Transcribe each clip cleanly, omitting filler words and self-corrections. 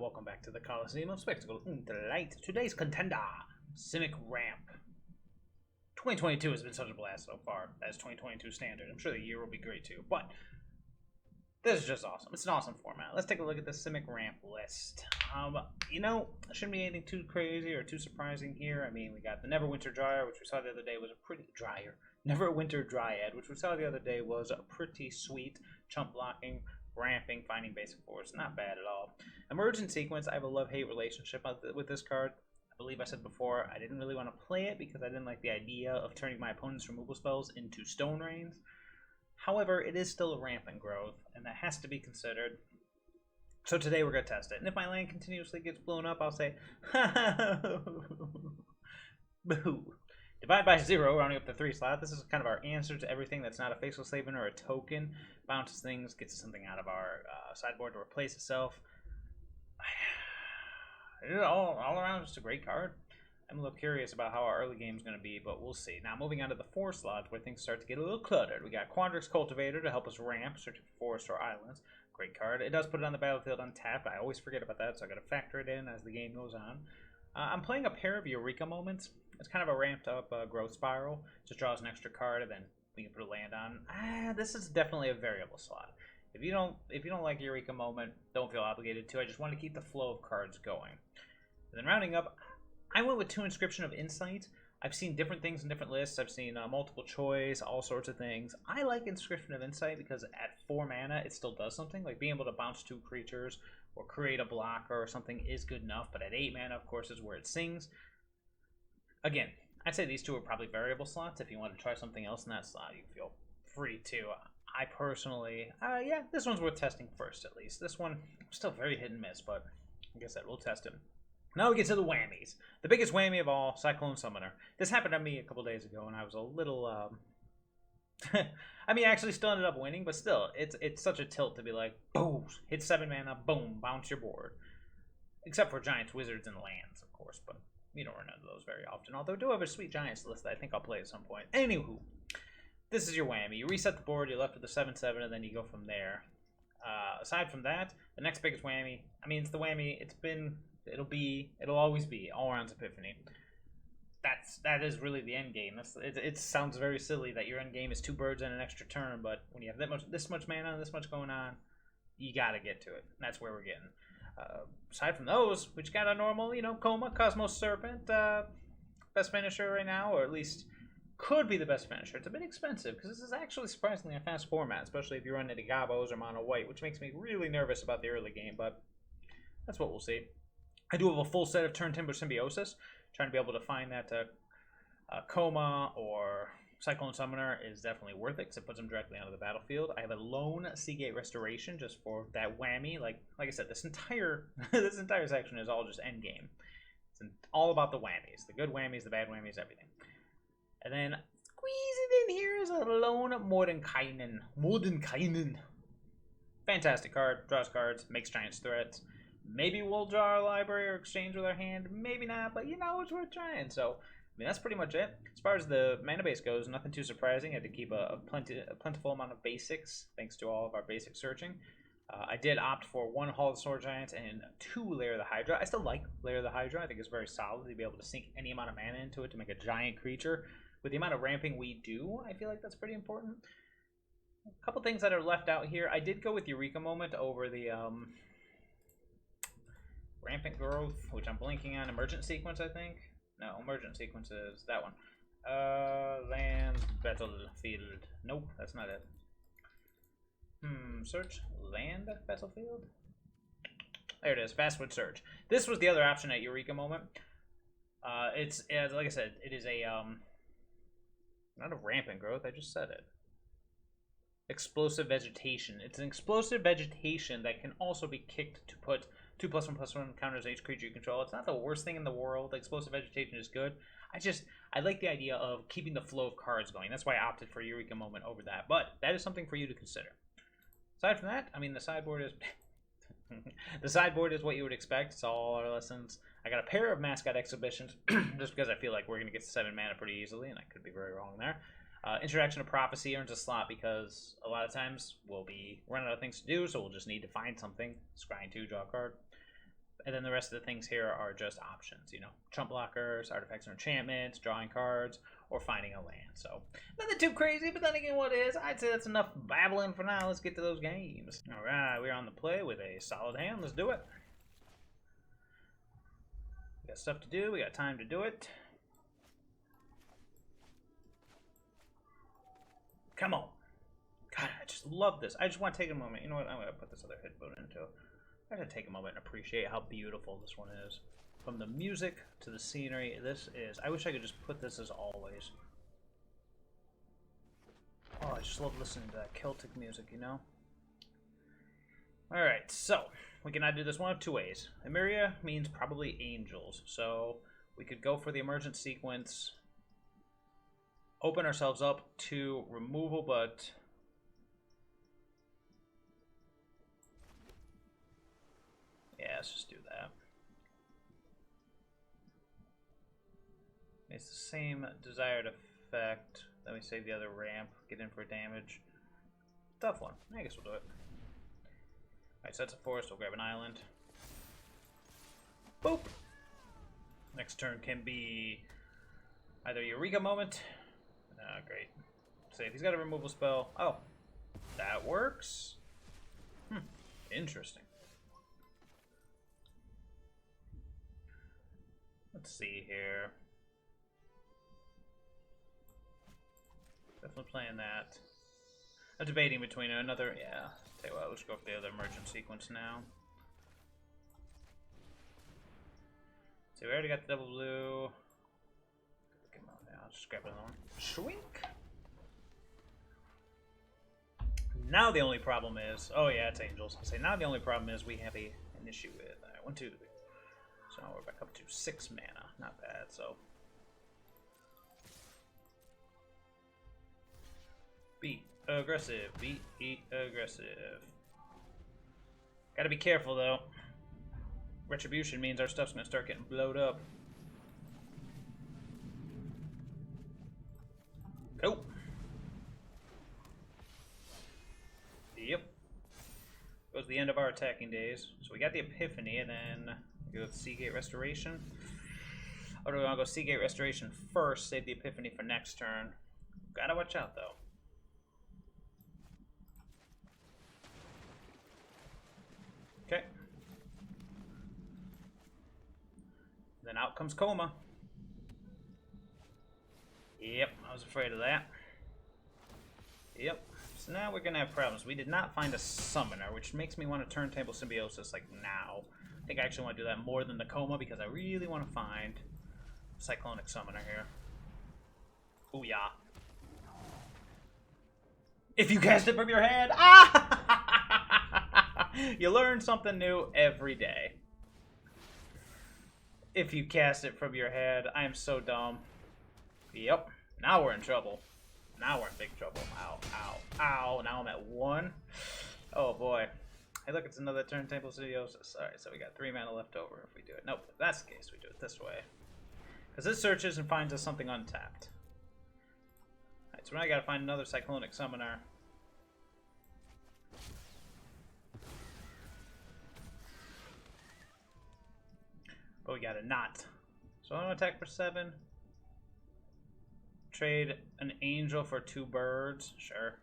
welcome back to the Coliseum of Spectacle and Delight. Today's contender, Simic Ramp. 2022 has been such a blast so far, as 2022 standard. I'm sure the year will be great too, but this is just awesome. It's an awesome format. Let's take a look at the Simic Ramp list. You know, shouldn't be anything too crazy or too surprising here. I mean, we got the Neverwinter Dryad, which we saw the other day was a pretty Neverwinter Dryad, which we saw the other day was a pretty sweet chump blocking, ramping, finding basic force. Not bad at all. Emergent Sequence, I have a love-hate relationship with this card. I believe I said before, I didn't really want to play it because I didn't like the idea of turning my opponent's removal spells into stone rains. However, it is still a rampant growth, and that has to be considered. So today we're going to test it. And if my land continuously gets blown up, I'll say, boo. Divide by 0, rounding up the 3 slot. This is kind of our answer to everything that's not a Faceless Slaven or a token. Bounces things, gets something out of our sideboard to replace itself. All around, just a great card. I'm a little curious about how our early game is going to be, but we'll see. Now, moving on to the 4 slots where things start to get a little cluttered. We got Quandrix Cultivator to help us ramp, searching for forests or islands. Great card. It does put it on the battlefield untapped. I always forget about that, so I got to factor it in as the game goes on. I'm playing a pair of Eureka Moments. It's kind of a ramped up growth spiral. Just draws an extra card, and then we can put a land on. This is definitely a variable slot. If you don't like Eureka Moment, don't feel obligated to. I just want to keep the flow of cards going. And then rounding up, I went with 2 Inscription of Insight. I've seen different things in different lists. I've seen multiple choice, all sorts of things. I like Inscription of Insight because at 4 mana, it still does something. Like being able to bounce 2 creatures or create a blocker or something is good enough. But at 8 mana, of course, is where it sings. Again, I'd say these 2 are probably variable slots. If you want to try something else in that slot, you feel free to. I personally, yeah, this one's worth testing first at least. This one, still very hit and miss, but like I said, we'll test it. Now we get to the whammies. The biggest whammy of all, Cyclone Summoner. This happened to me a couple days ago, and I was a little, I mean, I actually still ended up winning, but still, it's such a tilt to be like, boom, hit 7 mana, boom, bounce your board. Except for Giants, Wizards, and Lands, of course, but you don't run into those very often. Although I do have a sweet Giants list that I think I'll play at some point. Anywho, this is your whammy. You reset the board, you're left with the 7/7, and then you go from there. Aside from that, the next biggest whammy, I mean, it's the whammy, it'll always be all around Epiphany. That is really the end game. It sounds very silly that your end game is 2 birds and an extra turn, but when you have this much mana and this much going on, you gotta get to it. And that's where we're getting. Aside from those, we just got a normal, Koma, Cosmos, Serpent, best finisher right now, or at least could be the best finisher. It's a bit expensive because this is actually surprisingly a fast format, especially if you run into Gabos or Mono White, which makes me really nervous about the early game, but that's what we'll see. I do have a full set of Turntimber Symbiosis. Trying to be able to find that Koma or Cyclone Summoner is definitely worth it because it puts them directly onto the battlefield. I have a lone Seagate Restoration just for that whammy. Like I said, this entire section is all just endgame. It's all about the whammies, the good whammies, the bad whammies, everything. And then squeezing in here is a lone Mordenkainen. Fantastic card. Draws cards, makes Giants threats. Maybe we'll draw our library or exchange with our hand. Maybe not, but it's worth trying. So, I mean, that's pretty much it. As far as the mana base goes, nothing too surprising. I had to keep a plentiful amount of basics, thanks to all of our basic searching. I did opt for 1 Hall of the Sword Giants and 2 Lair of the Hydra. I still like Lair of the Hydra. I think it's very solid to be able to sink any amount of mana into it to make a giant creature. With the amount of ramping we do, I feel like that's pretty important. A couple things that are left out here. I did go with Eureka Moment over the Rampant Growth, which I'm blinking on. Emergent Sequence, I think. No, Emergent Sequence is that one. Land, Battlefield. Nope, that's not it. Search Land Battlefield? There it is, Fastwood Search. This was the other option at Eureka Moment. It's like I said, it is a not a rampant growth, I just said it. Explosive Vegetation. It's an explosive vegetation that can also be kicked to put 2+1/+1 counters each creature you control. It's not the worst thing in the world. Explosive Vegetation is good. I like the idea of keeping the flow of cards going. That's why I opted for Eureka Moment over that. But that is something for you to consider. Aside from that, I mean, the sideboard is the sideboard is what you would expect. It's all our lessons. I got a pair of Mascot Exhibitions just because I feel like we're going to get to 7 mana pretty easily, and I could be very wrong there. Introduction of Prophecy earns a slot because a lot of times we'll be running out of things to do, so we'll just need to find something. Scrying 2, draw a card. And then the rest of the things here are just options, you know, chump blockers, artifacts and enchantments, drawing cards, or finding a land. So, nothing too crazy, but then again, what is? I'd say that's enough babbling for now. Let's get to those games. All right, we're on the play with a solid hand. Let's do it. We got stuff to do. We got time to do it. Come on. God, I just love this. I just want to take a moment. You know what? I'm going to put this other headphone into it. I gotta take a moment and appreciate how beautiful this one is. From the music to the scenery, this is... I wish I could just put this as always. Oh, I just love listening to that Celtic music, you know? Alright, so, we can now do this one of two ways. Emeria means probably angels, so we could go for the Emergent Sequence, open ourselves up to removal, but... yeah, let's just do that. It's the same desired effect. Then we save the other ramp, get in for damage. Tough one. I guess we'll do it. Alright, so that's a forest. We'll grab an island. Boop! Next turn can be either Eureka Moment. Great. Say if he's got a removal spell. Oh, that works. Interesting. Let's see here. Definitely playing that. I'm debating between another. Yeah. Tell you what, let's go for the other Emergent Sequence now. So we already got the double blue. Come on now, I'll just grab another one. Shrink. Now the only problem is, oh yeah, it's angels. I'll say now the only problem is we have an issue with 1, 2. So now we're back up to 6 mana. Not bad, so. Be aggressive. Be aggressive. Gotta be careful, though. Retribution means our stuff's gonna start getting blowed up. Go. Yep. Goes the end of our attacking days. So we got the Epiphany, and then we go with Seagate Restoration. Or do we want to go Seagate Restoration first, save the Epiphany for next turn? Gotta watch out, though. Okay. Then out comes Koma. Yep, I was afraid of that. Yep. So now we're gonna have problems. We did not find a summoner, which makes me want to Turntable Symbiosis like now. I think I actually want to do that more than the Koma because I really want to find Cyclone Summoner here. Ooh yeah. If you cast it from your hand, you learn something new every day. If you cast it from your head, I am so dumb. Yep. Now we're in trouble. Now we're in big trouble. Ow, ow, ow. Now I'm at 1. Oh boy. Hey, look, it's another Turntable Symbiosis. Alright, so we got 3 mana left over if we do it. Nope, if that's the case, we do it this way. Because it searches and finds us something untapped. Alright, so now I gotta find another Cyclonic Summoner. But we got a knot. So I'm gonna attack for 7. Trade an angel for 2 birds. Sure.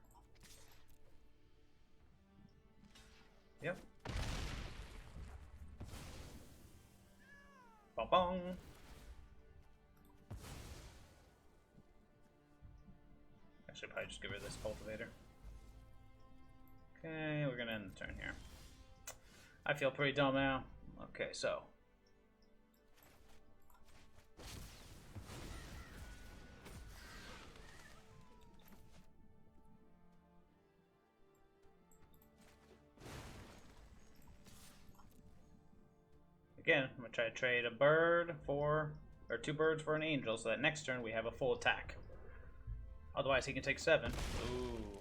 Yep. Bong bong. I should probably just get rid of this cultivator. Okay, we're gonna end the turn here. I feel pretty dumb now. Okay, so. Again, I'm going to try to trade a bird for, or 2 birds for an angel, so that next turn we have a full attack. Otherwise, he can take 7. Ooh.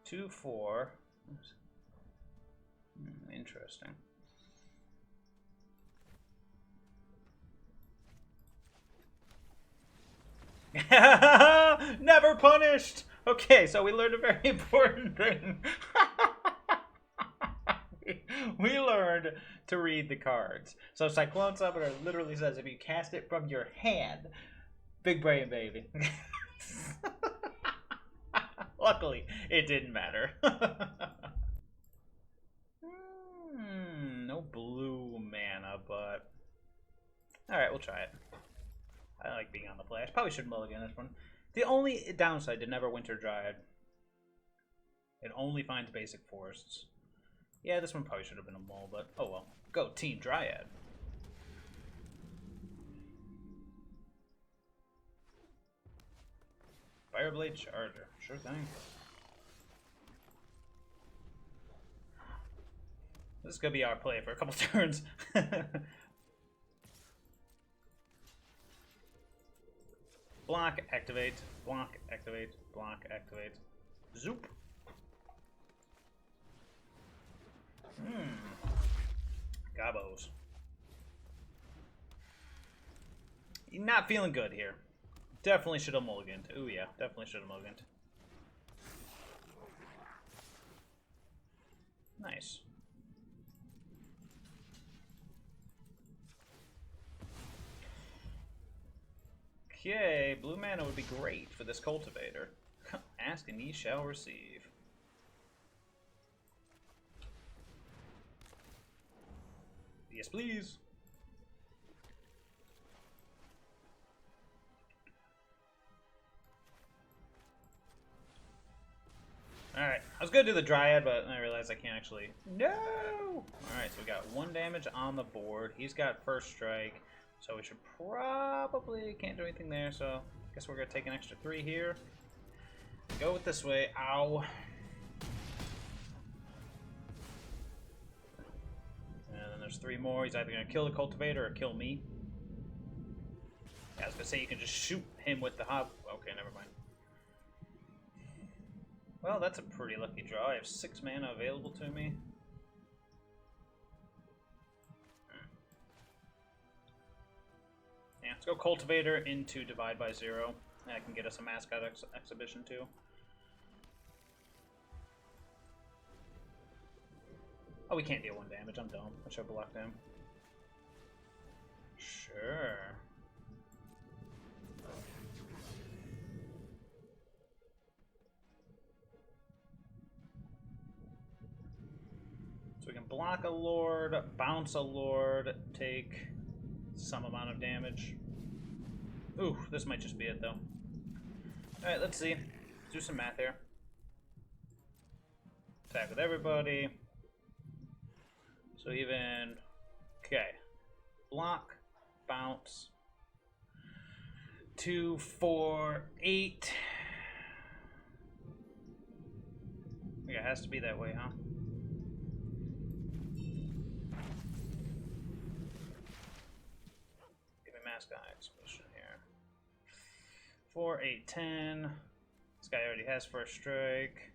2, 4. Interesting. Never punished! Okay, so we learned a very important thing. We learned to read the cards. So Cyclone Summoner literally says if you cast it from your hand, big brain baby. Luckily, it didn't matter. No blue mana, but... Alright, we'll try it. I like being on the play. I probably should mulligan this one. The only downside to Neverwinter Dryad, it only finds basic forests. Yeah, this one probably should have been a mull, but oh well. Go Team Dryad. Fireblade Charger. Sure thing. This is going to be our play for a couple turns. Block, activate, block, activate, block, activate. Zoop. Gabos. Not feeling good here. Definitely should have mulliganed. Ooh yeah, definitely should have mulliganed. Nice. Okay, blue mana would be great for this cultivator. Ask and ye shall receive. Yes, please. Alright, I was gonna do the Dryad, but I realized I can't actually. No! Alright, so we got 1 damage on the board. He's got first strike, so we should probably can't do anything there, so I guess we're gonna take an extra 3 here. Go it this way. Ow. And then there's 3 more. He's either gonna kill the cultivator or kill me. Yeah, I was gonna say you can just shoot him with the hop. Okay, never mind. Well, that's a pretty lucky draw. I have 6 mana available to me. Yeah, let's go Cultivator into Divide by 0. That can get us a Mascot Exhibition too. Oh, we can't deal 1 damage. I'm dumb. I should have blocked him. Sure. So we can block a Lord, bounce a Lord, take some amount of damage. Ooh, this might just be it though. Alright, let's see. Let's do some math here. Attack with everybody. So even, okay. Block, bounce. 2, 4, 8. I think it has to be that way, huh? Give me Mascot Exhibition here. 4, 8, 10. This guy already has first strike.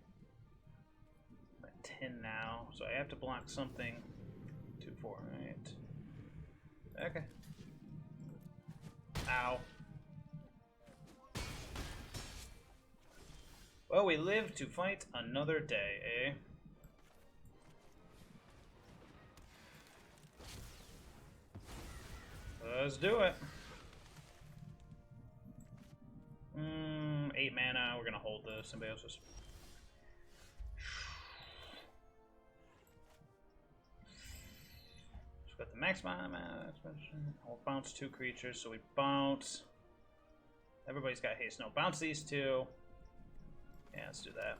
I'm at 10 now, so I have to block something. 2, 4, 8. Okay. Ow. Well, we live to fight another day, eh? Let's do it. 8 mana. We're gonna hold the Symbiosis. We've got the max mana. We'll bounce 2 creatures, so we bounce. Everybody's got haste. No, bounce these 2. Yeah, let's do that.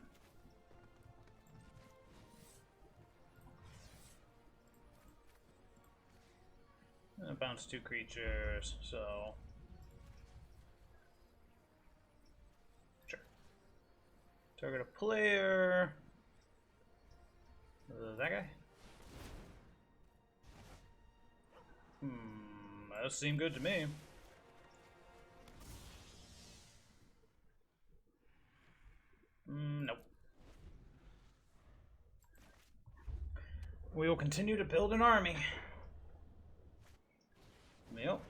Bounce 2 creatures, so sure. Target a player. That guy. That seemed good to me. Nope. We will continue to build an army. Yep.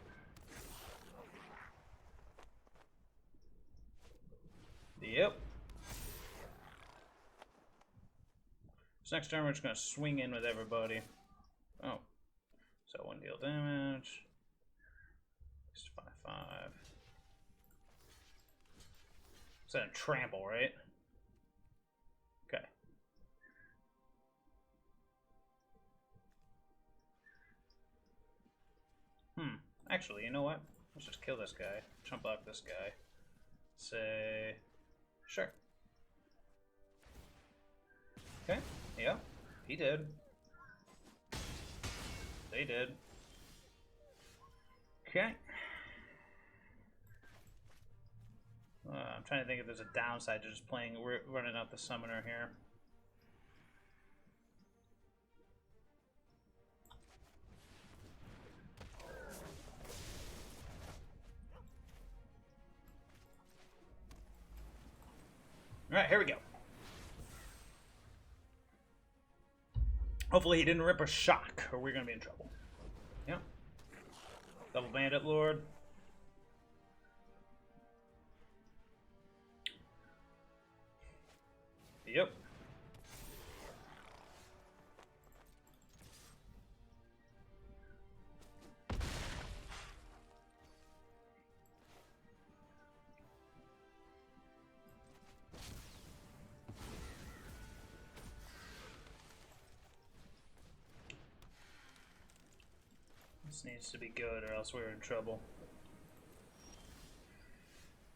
Yep. So next turn we're just going to swing in with everybody. Oh. So 1 deal damage. Just 5/5. Is that a trample, right? Okay. Actually, you know what? Let's just kill this guy. Chump block this guy. Say... Sure. Okay. Yeah. He did. They did. Okay. I'm trying to think if there's a downside to just running out the summoner here. Alright, here we go. Hopefully he didn't rip a shock, or we're gonna be in trouble. Yep. Double Bandit Lord. Yep. This needs to be good or else we're in trouble.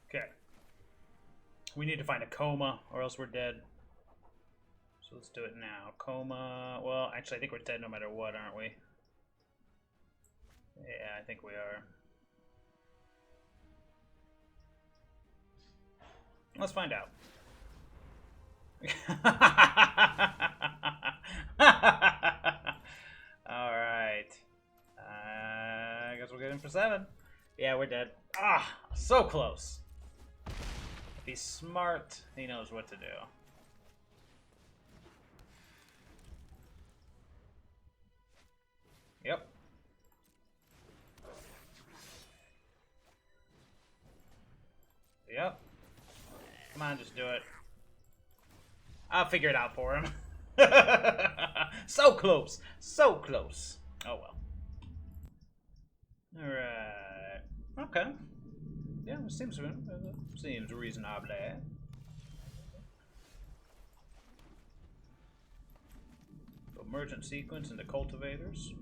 Okay. We need to find a Koma or else we're dead. So let's do it now. Koma. Well, actually, I think we're dead no matter what, aren't we? Yeah, I think we are. Let's find out. Alright. I guess we'll get in for 7. Yeah, we're dead. Ah, so close. If he's smart, he knows what to do. Yep. Yep. Come on, just do it. I'll figure it out for him. So close. So close. Oh well. Alright. Okay. Yeah, it seems reasonable. Emergent Sequence into Cultivators.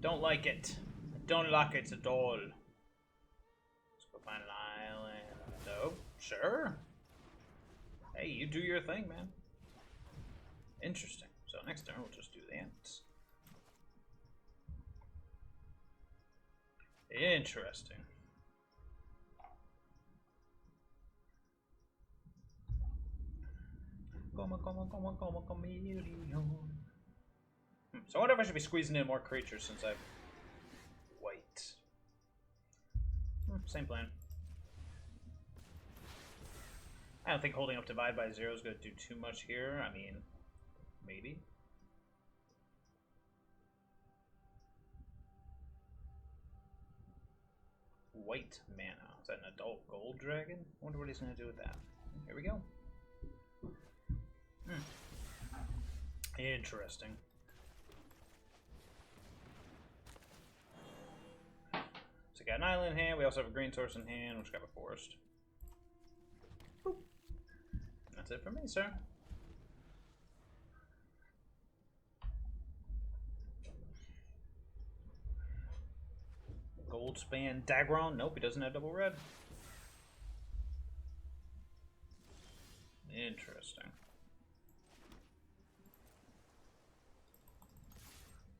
Don't like it. I don't like it at all. Let's go find an island. Oh, sure. Hey, you do your thing, man. Interesting. So next turn we'll just do that. Interesting. So I wonder if I should be squeezing in more creatures since I've white. Same plan. I don't think holding up Divide by 0 is going to do too much here. I mean, maybe. White mana. Is that an adult gold dragon? I wonder what he's going to do with that. Here we go. Interesting. So we got an island in hand. We also have a green source in hand, which got a forest. Boop. That's it for me, sir. Goldspan Dagron. Nope, he doesn't have double red. Interesting.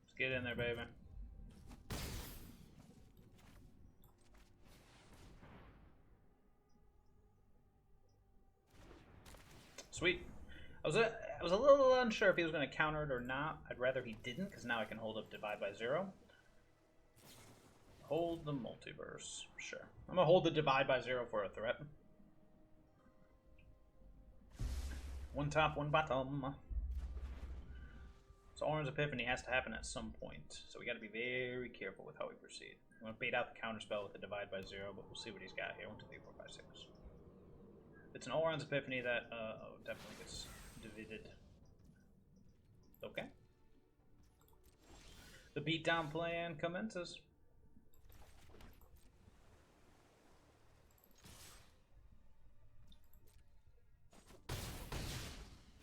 Let's get in there, baby. Sweet. I was a little unsure if he was going to counter it or not. I'd rather he didn't, because now I can hold up Divide by 0. Hold the multiverse. Sure. I'm going to hold the Divide by 0 for a threat. One top, one bottom. So Arrund's Epiphany has to happen at some point. So we got to be very careful with how we proceed. I'm going to bait out the counterspell with the Divide by 0, but we'll see what he's got here. 1, 2, 3, 4, 5, 6. The It's an all-rounds Epiphany that definitely gets divided. Okay. The beatdown plan commences.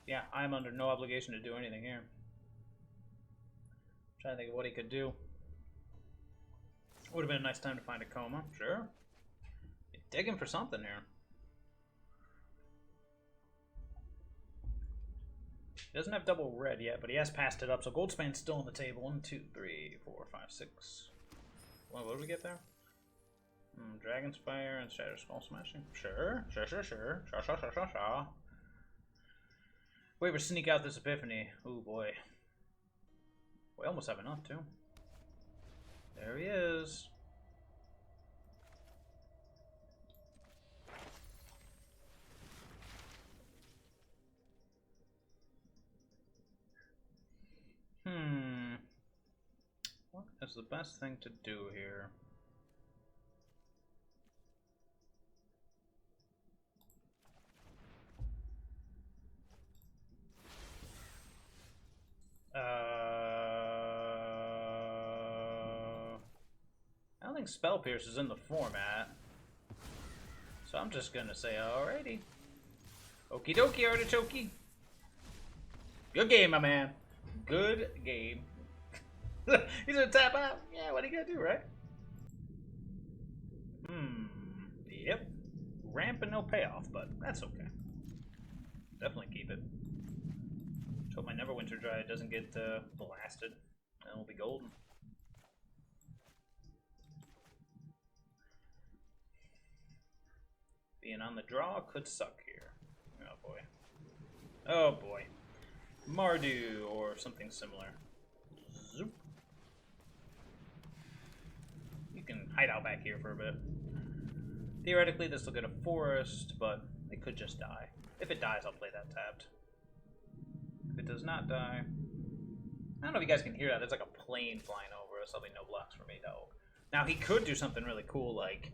Yeah, I'm under no obligation to do anything here. I'm trying to think of what he could do. Would have been a nice time to find a Koma, sure. You're digging for something here. He doesn't have double red yet, but he has passed it up, so Goldspan's still on the table. 1, 2, 3, 4, 5, 6. What did we get there? Dragon's Fire and Shatter Skull Smashing. Sure. Wait, we're sneak out this Epiphany. Oh boy. We almost have enough too. There he is. What is the best thing to do here? I don't think Spell Pierce is in the format, so I'm just gonna say alrighty. Okie dokie, artichoke. Good game, my man. Good game. He's gonna tap out. Yeah, what are you gonna do, right? Yep. Ramp and no payoff, but that's okay. Definitely keep it. Just hope my Neverwinter Dryad doesn't get blasted. And it'll be golden. Being on the draw could suck here. Oh boy. Oh boy. Mardu or something similar. Zoop. You can hide out back here for a bit. Theoretically, this will get a forest, but it could just die. If it dies, I'll play that tapped. If it does not die... I don't know if you guys can hear that. There's like a plane flying over us. There'll be no blocks for me, though. Now, he could do something really cool, like,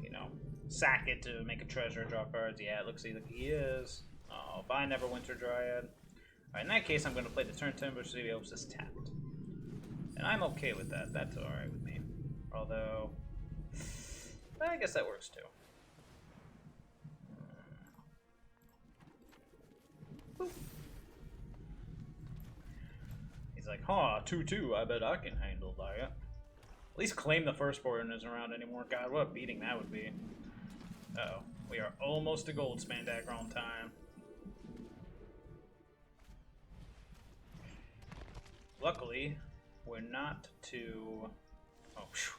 you know, sack it to make a treasure, draw cards. Yeah, it looks like he is. Oh, bye, Neverwinter Dryad. Alright, in that case, I'm going to play the Turntimber Symbiosis tapped. And I'm okay with that. That's alright with me. Although, I guess that works too. He's like, huh, 2-2, I bet I can handle that. At least claim the firstborn isn't around anymore. God, what a beating that would be. Uh-oh. We are almost to Goldspan Aggro on time. Luckily, we're not too... Oh, phew.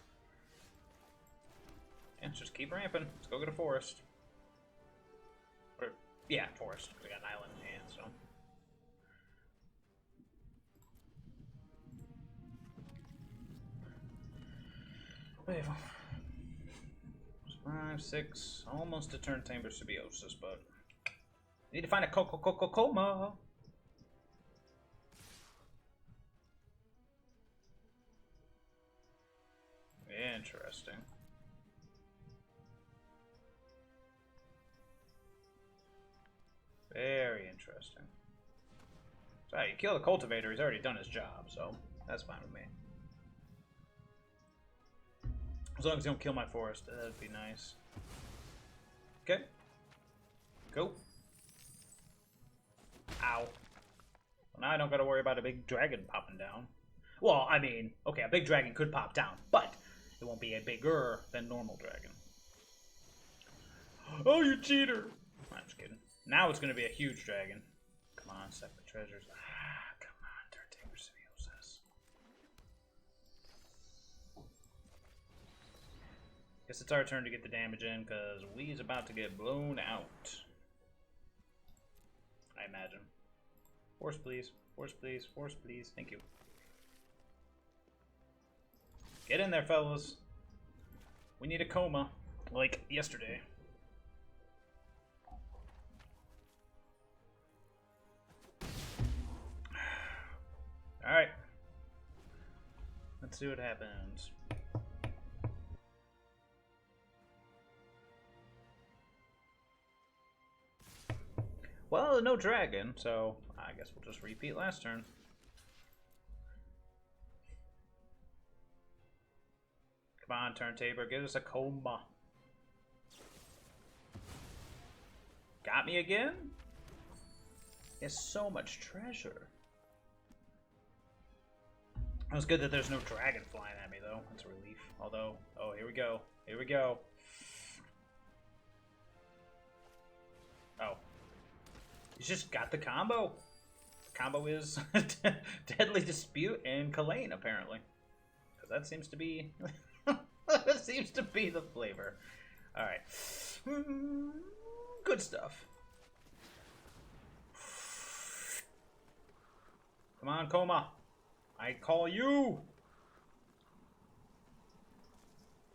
Yeah, let's just keep ramping. Let's go get a forest. Or, yeah, forest. We got an island in hand, so... Wait, 5, 6, almost a Turntimber Symbiosis, but... Need to find a Koma! Interesting. Very interesting. So, you kill the cultivator, he's already done his job, so that's fine with me. As long as you don't kill my forest, that'd be nice. Okay. Go. Ow. Well, now I don't gotta worry about a big dragon popping down. Well, I mean, okay, a big dragon could pop down, but it won't be a bigger than normal dragon. Oh, you cheater! I'm just kidding. Now it's gonna be a huge dragon. Come on, sack the treasures. Ah, come on, Turntimber Symbiosis. Guess it's our turn to get the damage in, because we's about to get blown out. I imagine. Force, please. Force, please. Force, please. Thank you. Get in there, fellas. We need a Koma, like yesterday. Alright. Let's see what happens. Well, no dragon, so I guess we'll just repeat last turn. Come on, Turntimber, give us a Koma. Got me again? He has so much treasure. It was good that there's no dragon flying at me, though. That's a relief. Although, oh, here we go. Here we go. Oh. He's just got the combo. The combo is Deadly Dispute and Kalain, apparently. Because that seems to be... that seems to be the flavor. Alright. Good stuff. Come on, Koma. I call you.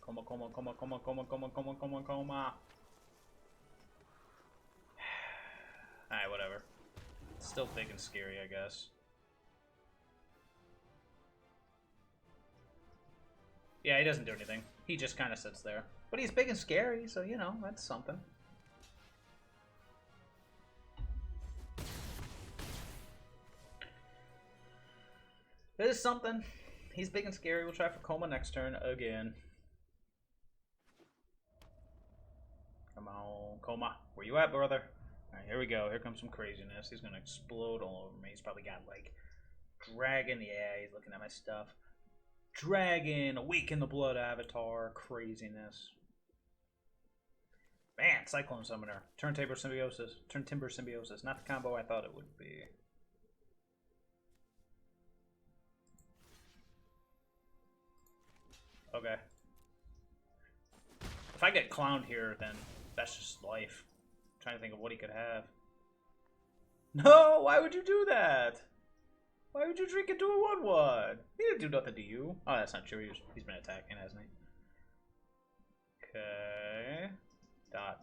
Koma, Koma, Koma, Koma, Koma, Koma, Koma, Koma, Koma. Alright, whatever. It's still big and scary, I guess. Yeah, he doesn't do anything. He just kind of sits there. But he's big and scary, so, you know, that's something. It is something. He's big and scary. We'll try for Koma next turn again. Come on, Koma. Where you at, brother? Alright, here we go. Here comes some craziness. He's gonna explode all over me. He's probably got, like, dragon. Yeah, he's looking at my stuff. Dragon, Awaken the Blood Avatar, craziness. Man, Cyclone Summoner, Turntimber Symbiosis, not the combo I thought it would be. Okay. If I get clowned here, then that's just life. I'm trying to think of what he could have. No, why would you do that? Why would you drink into a 1/1? He didn't do nothing to you. Oh, that's not true. He's been attacking, hasn't he? Okay. Dot.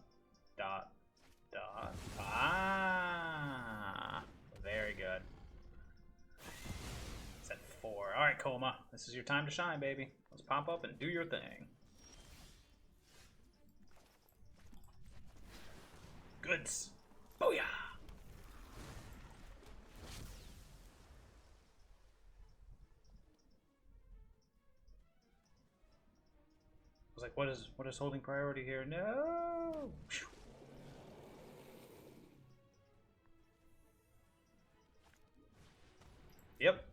Ah. Very good. It's at 4. Alright, Koma. This is your time to shine, baby. Let's pop up and do your thing. Goods. Booyah! I was like, what is holding priority here? No! Whew. Yep.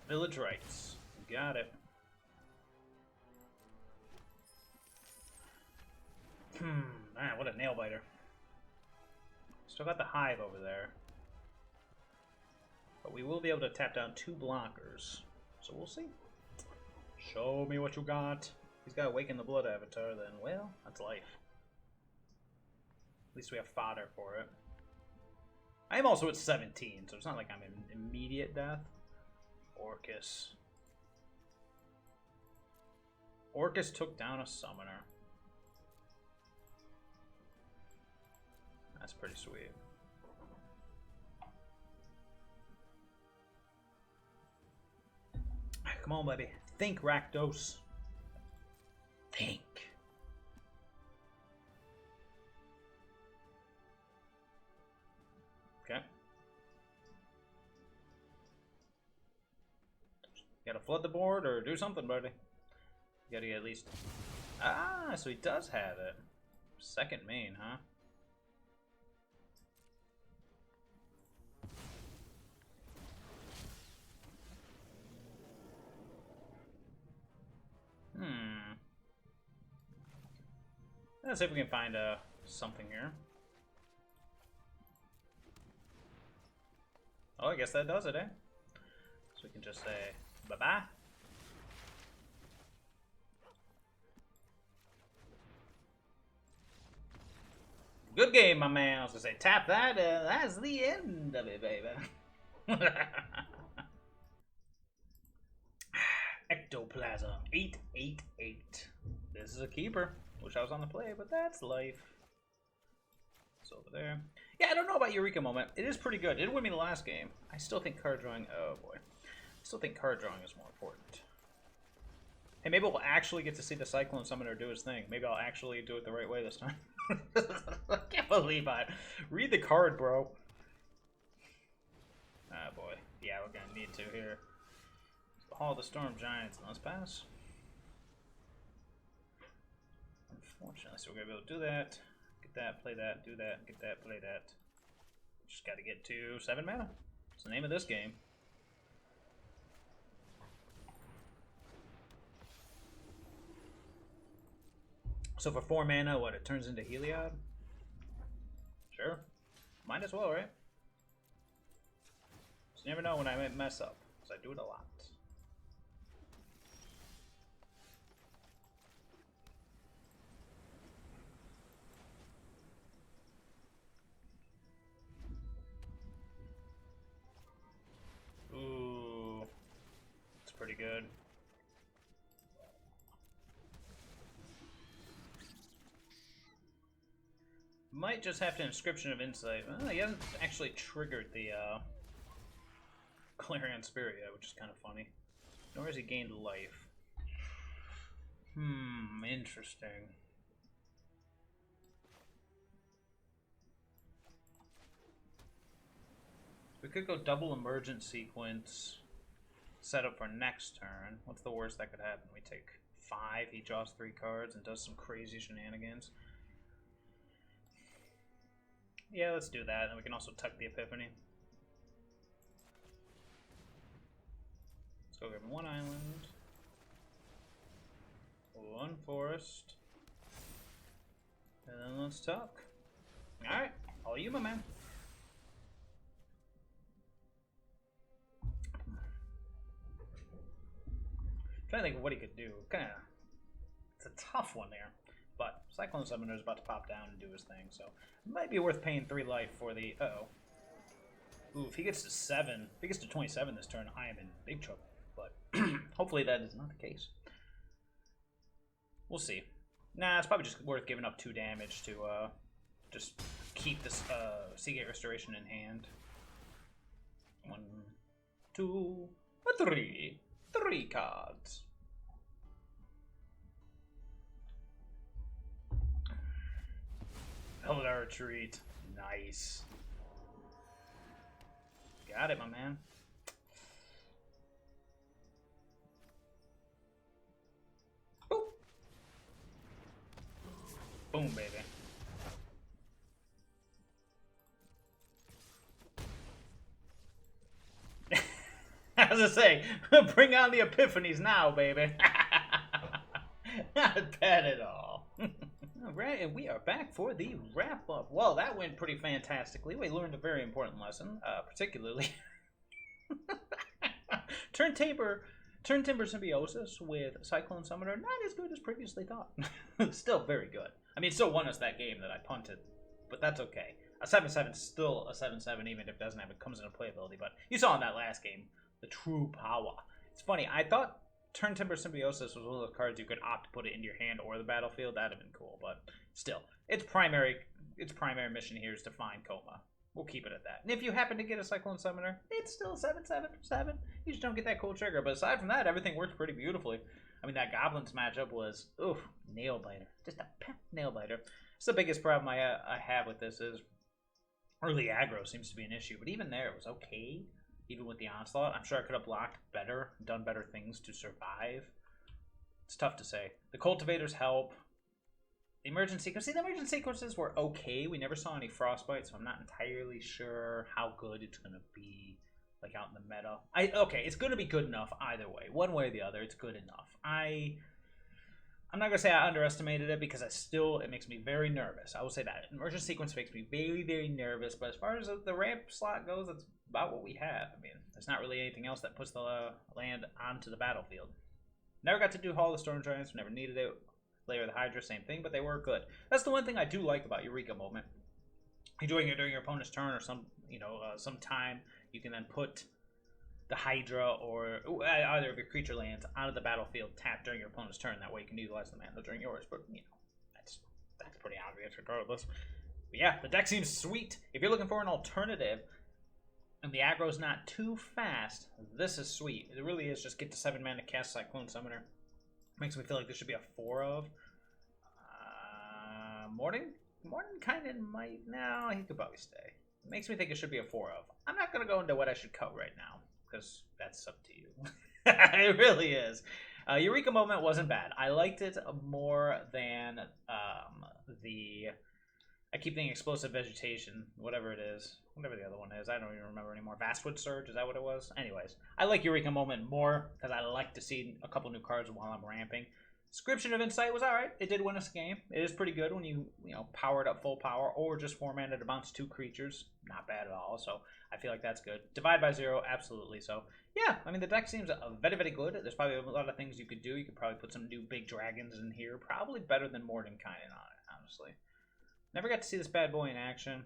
Village rights. Got it. Man, what a nail biter. Still got the hive over there. But we will be able to tap down 2 blockers. So we'll see. Show me what you got. He's got Awaken the Blood Avatar, then, well, that's life. At least we have fodder for it. I am also at 17, so it's not like I'm in immediate death. Orcus. Orcus took down a summoner. That's pretty sweet. Come on, baby. Think, Rakdos. Think. Okay. You gotta flood the board or do something, buddy. You gotta get at least... Ah, so he does have it. Second main, huh? Let's see if we can find something here. Oh, I guess that does it, eh? So we can just say bye-bye. Good game, my man. I was gonna say tap that. That's the end of it, baby. Ectoplasm 888. This is a keeper. Wish I was on the play, but that's life. It's over there. Yeah, I don't know about Eureka Moment. It is pretty good. It did win me the last game. I still think card drawing... Oh, boy. I still think card drawing is more important. Hey, maybe we'll actually get to see the Cyclone Summoner do his thing. Maybe I'll actually do it the right way this time. I can't believe I... Read the card, bro. Ah, boy. Yeah, we're going to need to here. Hall of the Storm Giants. Let's pass. Unfortunately, so we're going to be able to do that. Get that, play that, do that, get that, play that. Just got to get to 7 mana. It's the name of this game. So for 4 mana, what, it turns into Heliod? Sure. Might as well, right? So you never know when I might mess up, because I do it a lot. Ooh. It's pretty good. Might just have to Inscription of Insight. Well, he hasn't actually triggered the Clarion Spirit yet, which is kind of funny. Nor has he gained life. Interesting. We could go double Emergent Sequence, set up for next turn. What's the worst that could happen? We take 5, he draws 3 cards and does some crazy shenanigans. Yeah, let's do that, and we can also tuck the Epiphany. Let's go grab 1 island, 1 forest, and then let's tuck. Alright, all you, my man. Trying to think of what he could do. It's a tough one there. But Cyclone Summoner is about to pop down and do his thing, so it might be worth paying 3 life for the... Ooh, if he gets to 7, if he gets to 27 this turn, I am in big trouble. But hopefully that is not the case. We'll see. Nah, it's probably just worth giving up 2 damage to just keep this Seagate Restoration in hand. 1, 2, 3. 3 cards. Eldar Retreat. Nice. Got it, my man. Boop. Boom, baby. I was gonna say, bring on the Epiphanies now, baby. Not bad at all. Alright, and we are back for the wrap-up. Well, that went pretty fantastically. We learned a very important lesson, particularly Turntimber Symbiosis with Cyclone Summoner, not as good as previously thought. Still very good. I mean, it still won us that game that I punted, but that's okay. A 7/7 is still a 7/7, even if it doesn't have it comes into playability, but you saw in that last game the true power. It's funny, I thought Turntimber Symbiosis was one of those cards you could opt to put it into your hand or the battlefield. That'd have been cool, but still, its primary mission here is to find Koma. We'll keep it at that. And if you happen to get a Cyclone Summoner, it's still 7/7/7. You just don't get that cool trigger. But aside from that, everything works pretty beautifully. I mean, that Goblins matchup was, oof, nail biter. Just a nail biter. It's the biggest problem I have with this is early aggro seems to be an issue. But even there, it was okay. Even with the Onslaught, I'm sure I could have blocked better, done better things to survive. It's tough to say. The Cultivators help. The Emergent Sequence. See, the Emergent Sequences were okay. We never saw any Frostbite, so I'm not entirely sure how good it's going to be, like, out in the meta. Okay, it's going to be good enough either way. One way or the other, it's good enough. I'm not going to say I underestimated it, because it makes me very nervous. I will say that. Emergent Sequence makes me very, very nervous, but as far as the ramp slot goes, it's about what we have. I mean, there's not really anything else that puts the land onto the battlefield. Never got to do Hall of the Storm Giants, never needed it. Lair of the Hydra, same thing, but they were good. That's the one thing I do like about Eureka Moment. You're doing it during your opponent's turn or some time, you can then put the Hydra or either of your creature lands onto the battlefield tapped during your opponent's turn. That way you can utilize the mana during yours, but that's pretty obvious regardless. But yeah, the deck seems sweet. If you're looking for an alternative and the aggro's not too fast, this is sweet. It really is just get to 7 mana, cast Cyclone Summoner, Makes me feel like there should be a 4 of. Mordenkainen might. No, he could probably stay. Makes me think it should be a 4 of. I'm not going to go into what I should cut right now, because that's up to you. It really is. Eureka Moment wasn't bad. I liked it more than the... I keep thinking Explosive Vegetation, whatever it is. Whatever the other one is. I don't even remember anymore. Vastwood Surge, is that what it was? Anyways, I like Eureka Moment more, because I like to see a couple new cards while I'm ramping. Inscription of Insight was alright. It did win us a game. It is pretty good when you power it up full power, or just 4 mana to bounce 2 creatures. Not bad at all, so I feel like that's good. Divide by 0, absolutely. So, yeah, I mean, the deck seems very, very good. There's probably a lot of things you could do. You could probably put some new big dragons in here. Probably better than Mordenkainen on it, honestly. Never got to see this bad boy in action.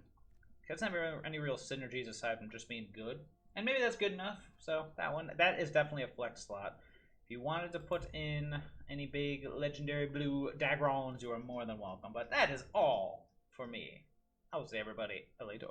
It's never any real synergies aside from just being good. And maybe that's good enough. So, that is definitely a flex slot. If you wanted to put in any big legendary blue Dagrons, you are more than welcome. But that is all for me. I will say everybody, Later.